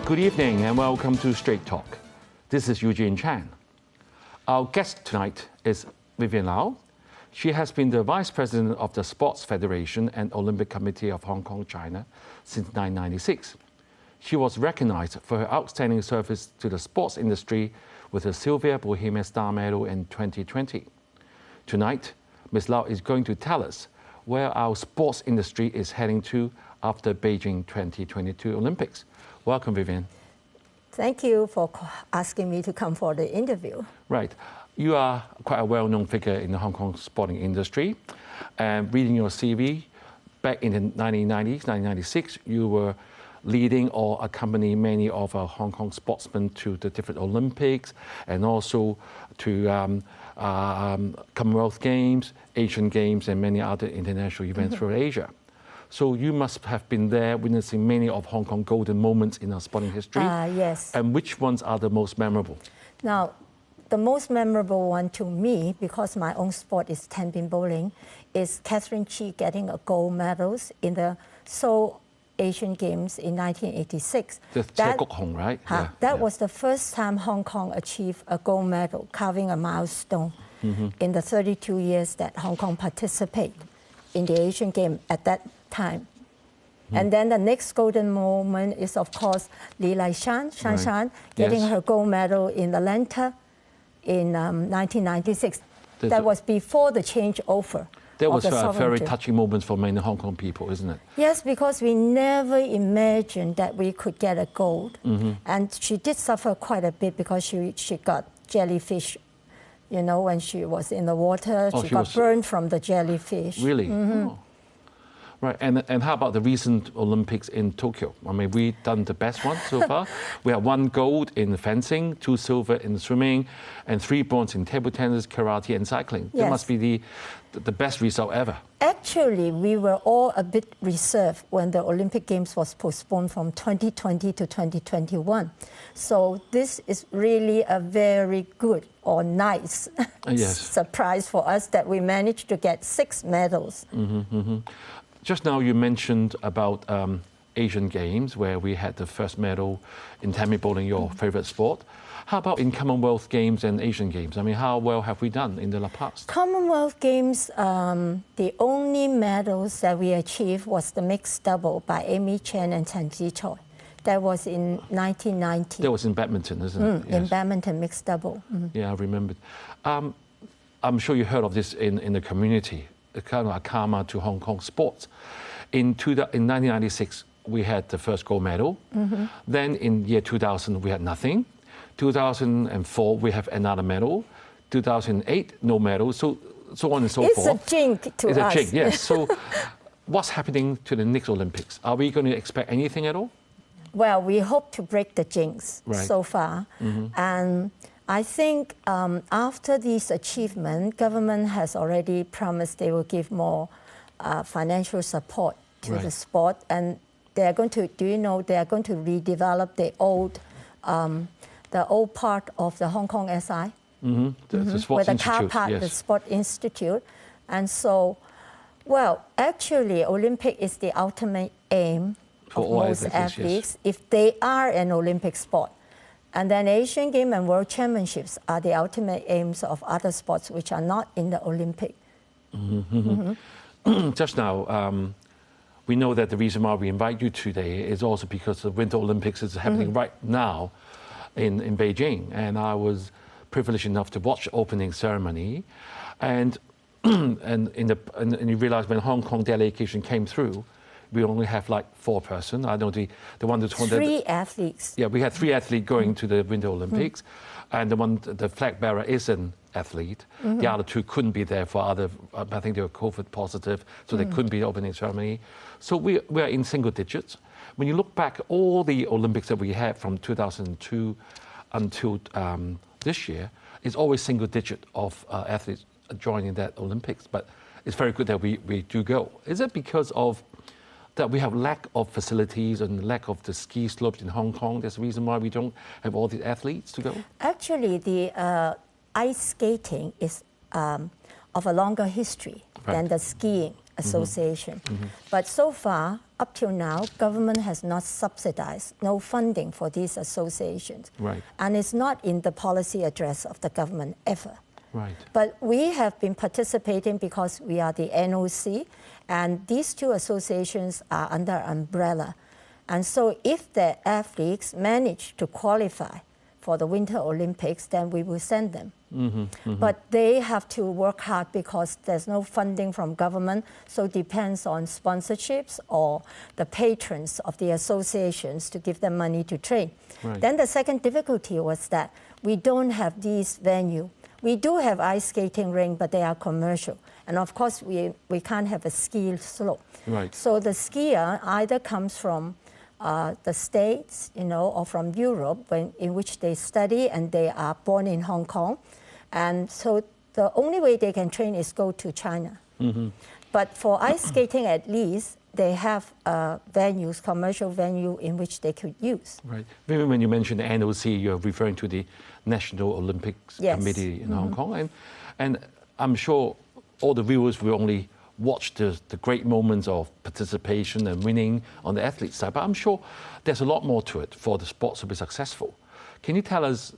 Good evening and welcome to Straight Talk. This is Eugene Chan. Our guest tonight is Vivien Lau. She has been the Vice President of the Sports Federation and Olympic Committee of Hong Kong, China since 1996. She was recognized for her outstanding service to the sports industry with the Silvia Bohemia Star Medal in 2020. Tonight, Ms. Lau is going to tell us where our sports industry is heading to after Beijing 2022 Olympics. Welcome, Vivien. Thank you for asking me to come for the interview. Right. You are quite a well-known figure in the Hong Kong sporting industry. And reading your CV, back in the 1990s, 1996, you were leading or accompanying many of our Hong Kong sportsmen to the different Olympics and also to Commonwealth Games, Asian Games, and many other international events throughout Asia. So you must have been there witnessing many of Hong Kong golden moments in our sporting history. Yes. And which ones are the most memorable? Now, the most memorable one to me, because my own sport is ten-pin bowling, is Catherine Chi getting a gold medal in the Seoul Asian Games in 1986. That right? That was the first time Hong Kong achieved a gold medal, carving a milestone in the 32 years that Hong Kong participated in the Asian Games at that time. And then the next golden moment is, of course, Li Laishan, Shan, getting her gold medal in Atlanta in 1996. That was before the changeover. That was a very touching moment for many Hong Kong people, isn't it? Yes, because we never imagined that we could get a gold. And she did suffer quite a bit because she got jellyfish. You know, when she was in the water, she got burned from the jellyfish. Really? Oh. Right, and how about the recent Olympics in Tokyo? I mean, we've done the best one so far. We have 1 gold in fencing, 2 silver in swimming, and 3 bronze in table tennis, karate, and cycling. That must be the best result ever. Actually, we were all a bit reserved when the Olympic Games was postponed from 2020 to 2021. So this is really a very good or nice surprise for us that we managed to get 6 medals. Just now you mentioned about Asian Games, where we had the first medal in ten-pin bowling, your favorite sport. How about in Commonwealth Games and Asian Games? I mean, how well have we done in the past? Commonwealth Games, the only medals that we achieved was the mixed double by Amy Chen and Chen Ji-choi. That was in 1990. That was in badminton, isn't it? In badminton, mixed double. Yeah, I remembered. I'm sure you heard of this in the community, a kind of a karma to Hong Kong sports. In 1996, we had the first gold medal. Then in year 2000, we had nothing. 2004, we have another medal. 2008, no medal. So on and so forth. It's a jinx to us. It's a jinx, yes. So what's happening to the next Olympics? Are we going to expect anything at all? Well, we hope to break the jinx so far. And I think after this achievement, government has already promised they will give more financial support to the sport. And they are going to, do you know, they are going to redevelop the old part of the Hong Kong SI? The Sports Institute, car park, the Sport Institute. And so, well, actually, Olympic is the ultimate aim of most athletes if they are an Olympic sport. And then Asian Games and World Championships are the ultimate aims of other sports which are not in the Olympic. Just now, we know that the reason why we invite you today is also because the Winter Olympics is happening right now in Beijing. And I was privileged enough to watch the opening ceremony. And you realize when Hong Kong delegation came through, we only have like 4 persons. I know the one that's 3 athletes. Yeah, we had 3 athletes going to the Winter Olympics, and the flag bearer is an athlete. The other 2 couldn't be there for other. I think they were COVID positive, so they couldn't be the opening ceremony. So we are in single digits. When you look back, all the Olympics that we had from 2002 until this year, it's always single digit of athletes joining that Olympics. But it's very good that we do go. Is it because of that we have lack of facilities and lack of the ski slopes in Hong Kong? That's the reason why we don't have all these athletes to go? Actually, the ice skating is of a longer history than the skiing. association. But so far, up till now, government has not subsidized, no funding for these associations. Right. And it's not in the policy address of the government ever. Right. But we have been participating because we are the NOC, and these two associations are under umbrella. And so if the athletes manage to qualify for the Winter Olympics, then we will send them. But they have to work hard because there's no funding from government, so it depends on sponsorships or the patrons of the associations to give them money to train. Right. Then the second difficulty was that we don't have these venues. We do have ice skating rink, but they are commercial. And of course, we can't have a ski slope. Right. So the skier either comes from the States, or from Europe, in which they study and they are born in Hong Kong. And so the only way they can train is go to China. But for ice skating, at least, they have venues, commercial venue in which they could use. Right. Vivien, when you mentioned the NOC, you're referring to the National Olympics Committee in Hong Kong. And I'm sure all the viewers will only watch the great moments of participation and winning on the athlete side, but I'm sure there's a lot more to it for the sports to be successful. Can you tell us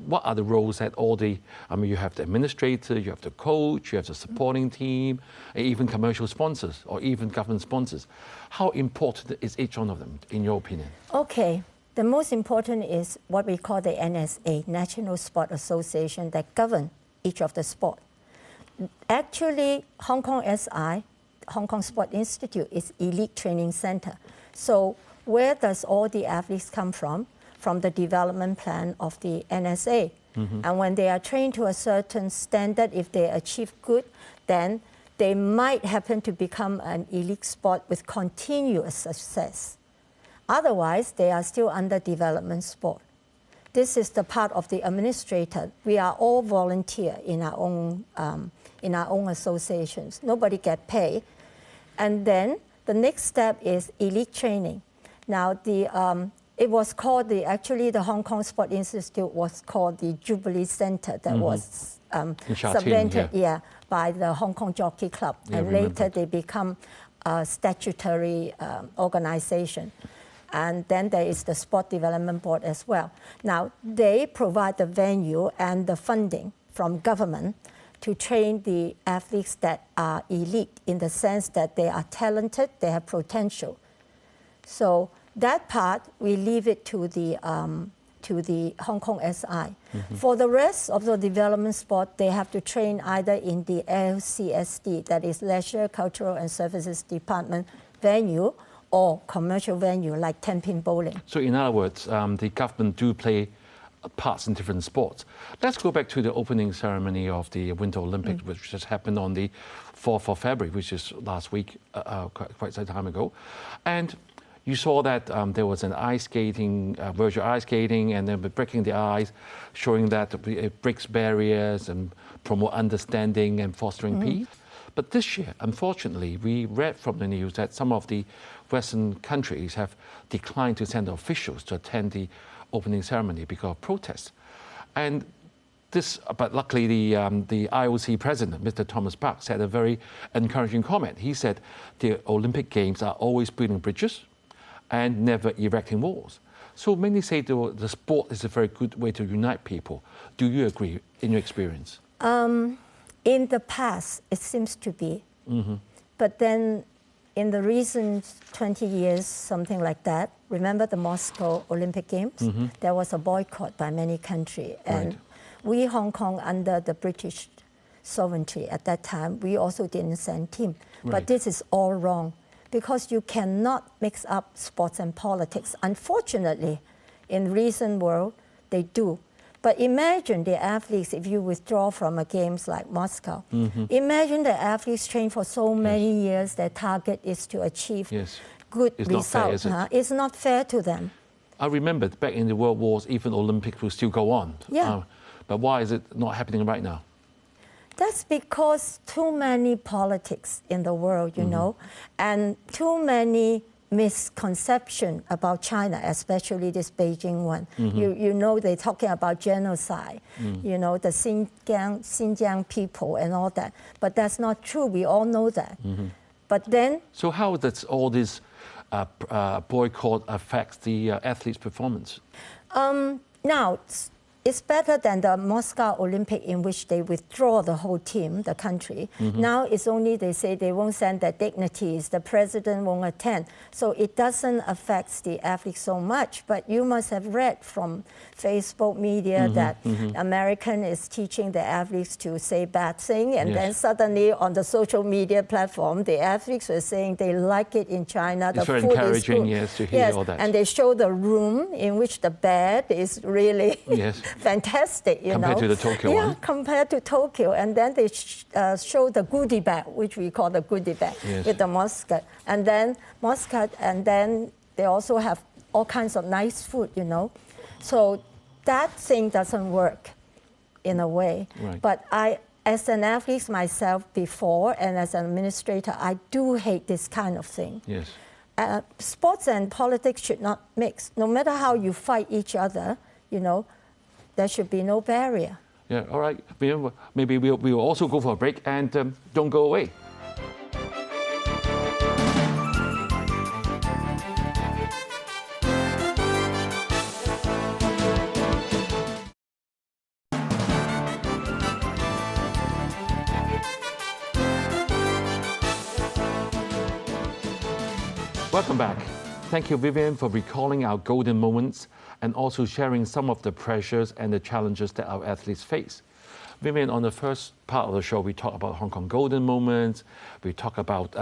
what are the roles that you have the administrator, you have the coach, you have the supporting team, even commercial sponsors or even government sponsors. How important is each one of them, in your opinion? Okay. The most important is what we call the NSA, National Sport Association, that govern each of the sport. Actually, Hong Kong SI, Hong Kong Sport Institute, is elite training center. So where does all the athletes come from? From the development plan of the NSA. And when they are trained to a certain standard, if they achieve good, then they might happen to become an elite sport with continuous success. Otherwise, they are still under development sport. This is the part of the administrator. We are all volunteer in our own associations. Nobody get paid. And then the next step is elite training. Now, it was called the Hong Kong Sport Institute was called the Jubilee Center that was subvented by the Hong Kong Jockey Club. And later they become a statutory organization. And then there is the Sport Development Board as well. Now, they provide the venue and the funding from government to train the athletes that are elite in the sense that they are talented, they have potential. So that part, we leave it to the Hong Kong SI. For the rest of the development sport, they have to train either in the LCSD, that is Leisure, Cultural and Services Department venue, or commercial venue like 10-pin bowling. So in other words, the government do play parts in different sports. Let's go back to the opening ceremony of the Winter Olympics, which just happened on the 4th of February, which is last week, quite some time ago. And you saw that there was an ice skating, virtual ice skating, and then breaking the ice, showing that it breaks barriers and promote understanding and fostering peace. But this year, unfortunately, we read from the news that some of the Western countries have declined to send officials to attend the opening ceremony because of protests. And but luckily, the IOC president, Mr. Thomas Bach, said a very encouraging comment. He said the Olympic Games are always building bridges and never erecting walls. So many say the sport is a very good way to unite people. Do you agree in your experience? In the past, it seems to be. But then in the recent 20 years, something like that, remember the Moscow Olympic Games? There was a boycott by many countries. And we, Hong Kong, under the British sovereignty at that time, we also didn't send team. But this is all wrong, because you cannot mix up sports and politics. Unfortunately, in recent world, they do. But imagine the athletes, if you withdraw from a games like Moscow, imagine the athletes train for so many years, their target is to achieve good results. It's not fair to them. I remember back in the World Wars, even Olympics will still go on. But why is it not happening right now? That's because too many politics in the world, you know, and too many misconception about China, especially this Beijing one. You know, they're talking about genocide, you know, the Xinjiang people and all that. But that's not true. We all know that. But then... So how does all this boycott affect the athletes' performance? Now, it's better than the Moscow Olympic in which they withdraw the whole team, the country. Now it's only they say they won't send their dignitaries, the president won't attend. So it doesn't affect the athletes so much. But you must have read from Facebook media that American is teaching the athletes to say bad things. And then suddenly on the social media platform, the athletes were saying they like it in China. It's very encouraging, yes, to hear all that. And they show the room in which the bed is really... fantastic, you know. Compared to the Tokyo one. Yeah, compared to Tokyo. And then they show the goodie bag, which we call the goodie bag, with the muscat. And then they also have all kinds of nice food, you know. So that thing doesn't work in a way. Right. But I, as an athlete myself before and as an administrator, I do hate this kind of thing. Yes. Sports and politics should not mix. No matter how you fight each other, you know, there should be no barrier. Yeah, all right. Maybe we'll also go for a break, and don't go away. Welcome back. Thank you, Vivien, for recalling our golden moments and also sharing some of the pressures and the challenges that our athletes face. Vivien, on the first part of the show, we talked about Hong Kong golden moments. We talk about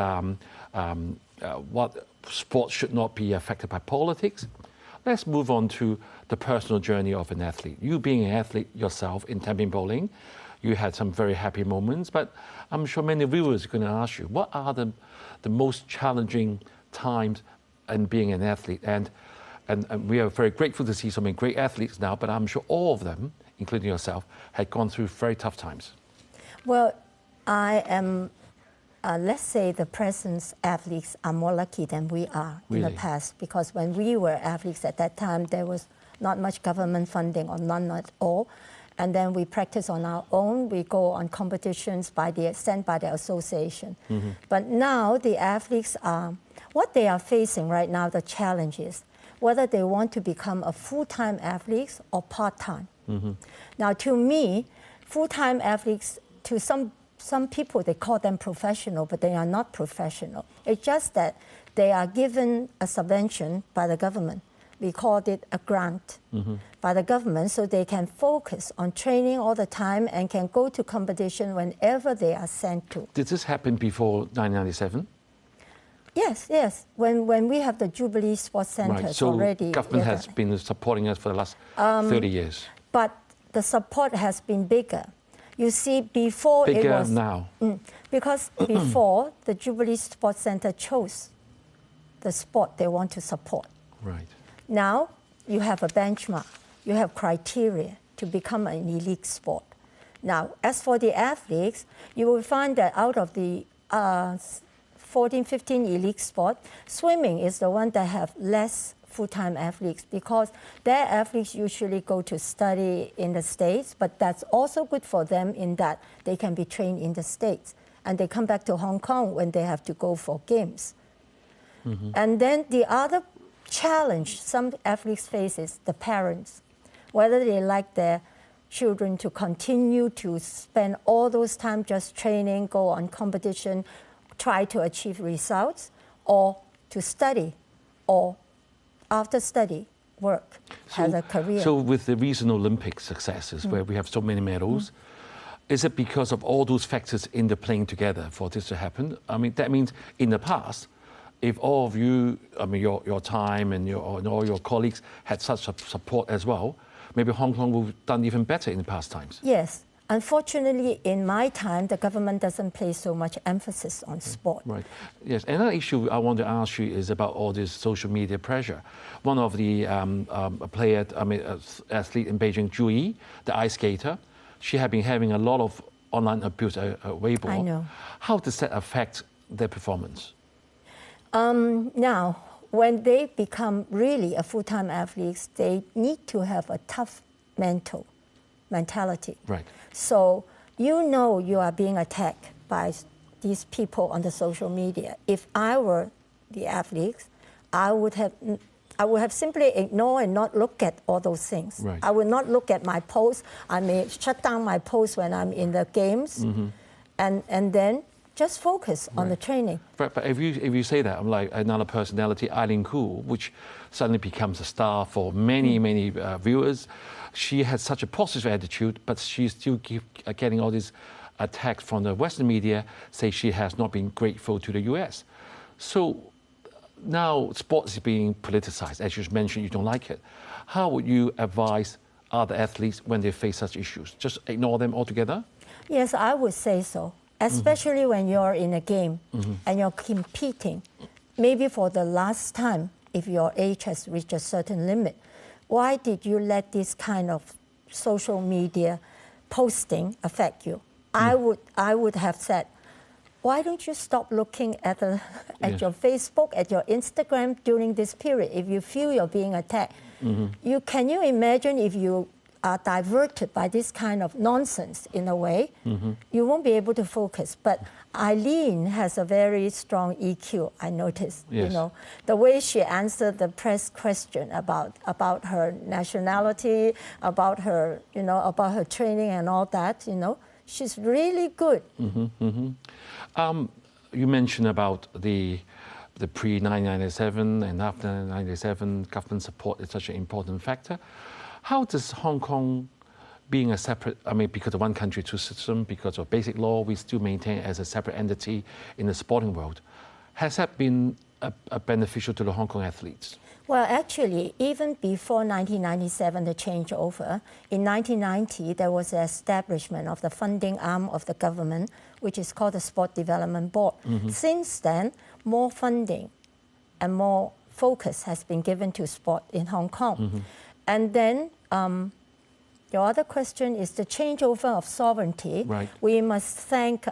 what sports should not be affected by politics. Let's move on to the personal journey of an athlete. You being an athlete yourself in tenpin bowling, you had some very happy moments, but I'm sure many viewers are going to ask you, what are the most challenging times in being an athlete? And we are very grateful to see so many great athletes now, but I'm sure all of them, including yourself, had gone through very tough times. Well, I am, let's say the present athletes are more lucky than we are in the past, because when we were athletes at that time, there was not much government funding or none at all. And then we practice on our own. We go on competitions sent by the association. But now the athletes are, what they are facing right now, the challenge is whether they want to become a full-time athlete or part-time. Now, to me, full-time athletes, to some people, they call them professional, but they are not professional. It's just that they are given a subvention by the government. We called it a grant by the government, so they can focus on training all the time and can go to competition whenever they are sent to. Did this happen before 1997? Yes. When we have the Jubilee Sports Centers so already. Government has been supporting us for the last 30 years. But the support has been bigger. You see, before bigger it was... now. Because before, the Jubilee Sports Center chose the sport they want to support. Right. Now, you have a benchmark. You have criteria to become an elite sport. Now, as for the athletes, you will find that out of the 14, 15 elite sport, swimming is the one that have less full-time athletes, because their athletes usually go to study in the States, but that's also good for them in that they can be trained in the States. And they come back to Hong Kong when they have to go for games. And then the other challenge some athletes face is the parents, whether they like their children to continue to spend all those time just training, go on competition, try to achieve results, or to study, or after study, work as a career. So with the recent Olympic successes, where we have so many medals, is it because of all those factors in the playing together for this to happen? I mean, that means in the past, if all of you, I mean, your time and all your colleagues had such support as well, maybe Hong Kong would have done even better in the past times. Yes. Unfortunately, in my time, the government doesn't place so much emphasis on sport. Right. Yes. Another issue I want to ask you is about all this social media pressure. One of the athlete in Beijing, Zhu Yi, the ice skater, she had been having a lot of online abuse at Weibo. I know. How does that affect their performance? Now, when they become really a full-time athlete, they need to have a tough mentality. Right. So you know you are being attacked by these people on the social media. If I were the athletes, I would have simply ignored and not look at all those things. Right. I would not look at my posts. I may shut down my posts when I'm in the games, and then just focus on the training. But if you say that, I'm like another personality, Eileen Khoo, which suddenly becomes a star for many viewers. She has such a positive attitude, but she still keep getting all these attacks from the Western media, say she has not been grateful to the US. So now sports is being politicized. As you mentioned, you don't like it. How would you advise other athletes when they face such issues? Just ignore them altogether? Yes, I would say so. Especially when you're in a game and you're competing, maybe for the last time, if your age has reached a certain limit. Why did you let this kind of social media posting affect you? I would have said, why don't you stop looking at your Facebook, at your Instagram during this period if you feel you're being attacked? Can you imagine if you are diverted by this kind of nonsense in a way, you won't be able to focus. But Eileen has a very strong EQ, I noticed. Yes. You know, the way she answered the press question about her nationality, about her, about her training and all that, she's really good. You mentioned about the pre-1997 and after 1997, government support is such an important factor. How does Hong Kong, being a separate, because of one country, two system, because of basic law, we still maintain it as a separate entity in the sporting world. Has that been beneficial to the Hong Kong athletes? Well, actually, even before 1997, the changeover, in 1990, there was the establishment of the funding arm of the government, which is called the Sport Development Board. Since then, more funding and more focus has been given to sport in Hong Kong. And then your other question is the changeover of sovereignty. Right. We must thank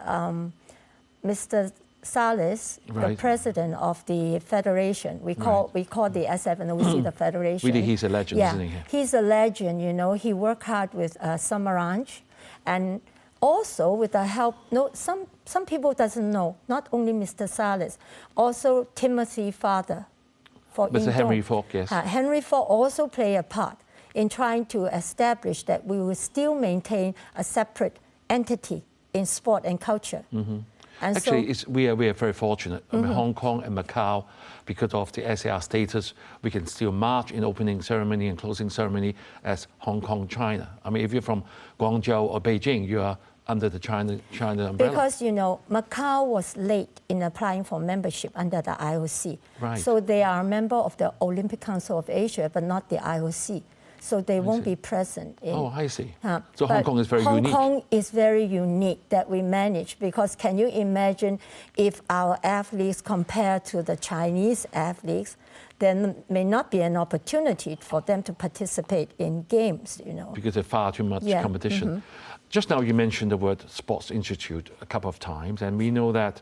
Mr. Salis, the president of the federation. We call the SFNOC the federation. Really, he's a legend, isn't he? He's a legend, He worked hard with Samaranch, and also with the help. Some people doesn't know. Not only Mr. Salis, also Timothy Father. Mr. Henry Fok, yes. Henry Fok also played a part in trying to establish that we will still maintain a separate entity in sport and culture. And actually, we are very fortunate. Hong Kong and Macau, because of the SAR status, we can still march in opening ceremony and closing ceremony as Hong Kong, China. If you're from Guangzhou or Beijing, you are under the China umbrella. Because, Macau was late in applying for membership under the IOC. Right. So they are a member of the Olympic Council of Asia, but not the IOC. So they won't be present. I see. So Hong Kong is very unique. Hong Kong is very unique that we manage, because can you imagine if our athletes compare to the Chinese athletes, there may not be an opportunity for them to participate in games, Because there's far too much competition. Just now you mentioned the word Sports Institute a couple of times, and we know that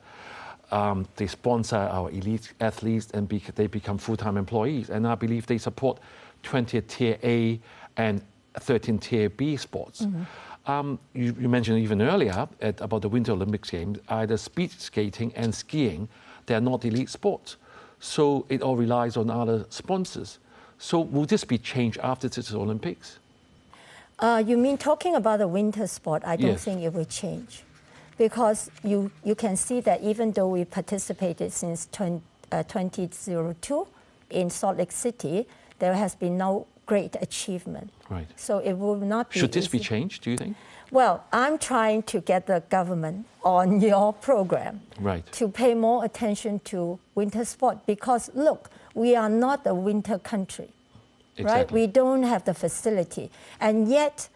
they sponsor our elite athletes and they become full-time employees. And I believe they support 20th Tier A and 13th Tier B sports. You mentioned even earlier about the Winter Olympics Games, either speed skating and skiing, they are not elite sports. So it all relies on other sponsors. So will this be changed after this Olympics? You mean talking about the winter sport? I don't think it will change, because you can see that even though we participated since 2002 in Salt Lake City, there has been no great achievement. Right. So it will not be Should this easy. be changed, do you think? Well, I'm trying to get the government on your program to pay more attention to winter sport, because look, we are not a winter country. Right? We don't have the facility. And yet,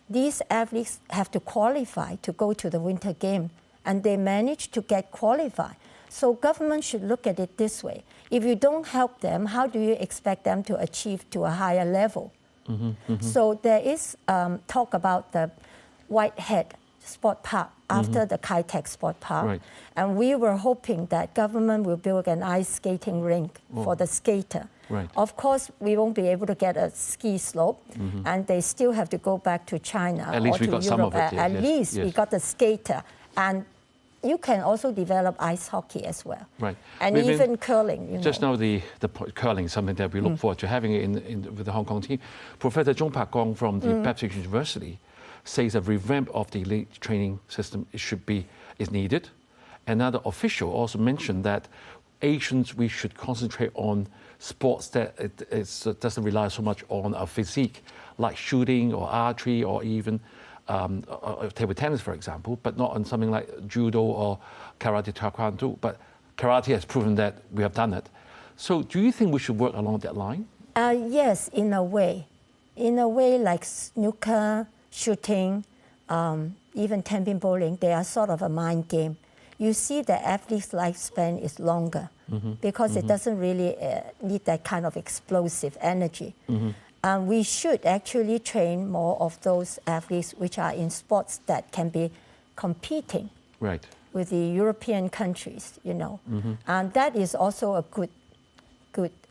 these athletes have to qualify to go to the Winter Game, and they manage to get qualified. So government should look at it this way. If you don't help them, how do you expect them to achieve to a higher level? So there is talk about the Whitehead Sport Park after the Kai-Tak Sport Park. And we were hoping that government will build an ice skating rink for the skater. Of course, we won't be able to get a ski slope, and they still have to go back to China at least or to we got Europe. Some of it, at least we got the skater, and you can also develop ice hockey as well. Right. And even curling. Just now, the curling is something that we look forward to having it with the Hong Kong team. Professor Zhong Pak Gong from the Baptist University says a revamp of the elite training system is needed. Another official also mentioned that Asians, we should concentrate on sports that doesn't rely so much on our physique, like shooting or archery or even table tennis, for example, but not on something like judo or karate, taekwondo. But karate has proven that we have done it. So do you think we should work along that line? Yes, in a way. In a way, like snooker, shooting, even tenpin bowling, they are sort of a mind game. You see the athlete's lifespan is longer because it doesn't really need that kind of explosive energy. We should actually train more of those athletes which are in sports that can be competing with the European countries, you know. And that is also a good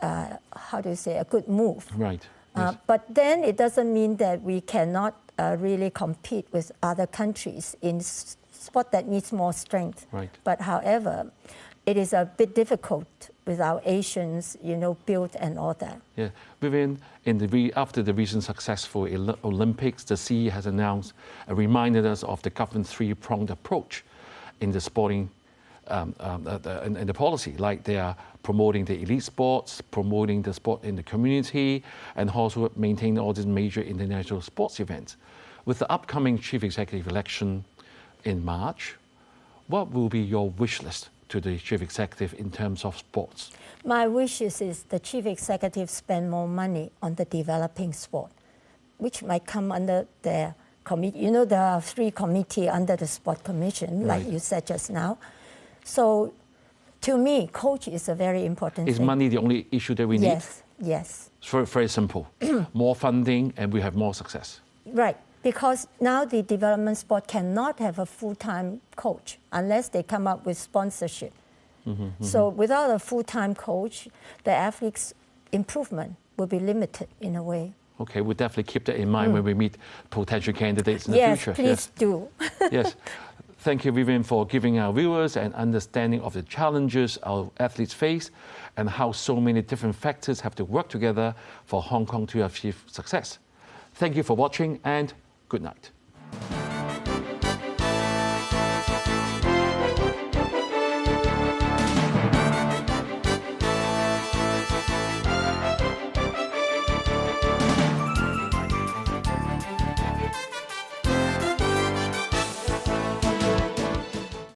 a good move. Right. Yes. But then it doesn't mean that we cannot really compete with other countries in sport that needs more strength. Right. But however, it is a bit difficult with our Asians, you know, build and all that. Yeah, Vivien, after the recent successful Olympics, the CE has announced and reminded us of the government's three-pronged approach in the sporting and the policy. Like they are promoting the elite sports, promoting the sport in the community, and also maintaining all these major international sports events. With the upcoming chief executive election in March, what will be your wish list to the chief executive in terms of sports? My wish is the chief executive spend more money on the developing sport, which might come under their committee. You know, there are 3 committees under the Sport Commission, like you said just now. So to me, coach is a very important thing. Is money the only issue that we need? Yes, yes. It's very, very simple. More funding and we have more success. Right. Because now the development sport cannot have a full-time coach unless they come up with sponsorship. So without a full-time coach, the athletes' improvement will be limited in a way. Okay, we'll definitely keep that in mind when we meet potential candidates in the future. Yes, please do. Yes. Thank you, Vivien, for giving our viewers an understanding of the challenges our athletes face and how so many different factors have to work together for Hong Kong to achieve success. Thank you for watching and good night.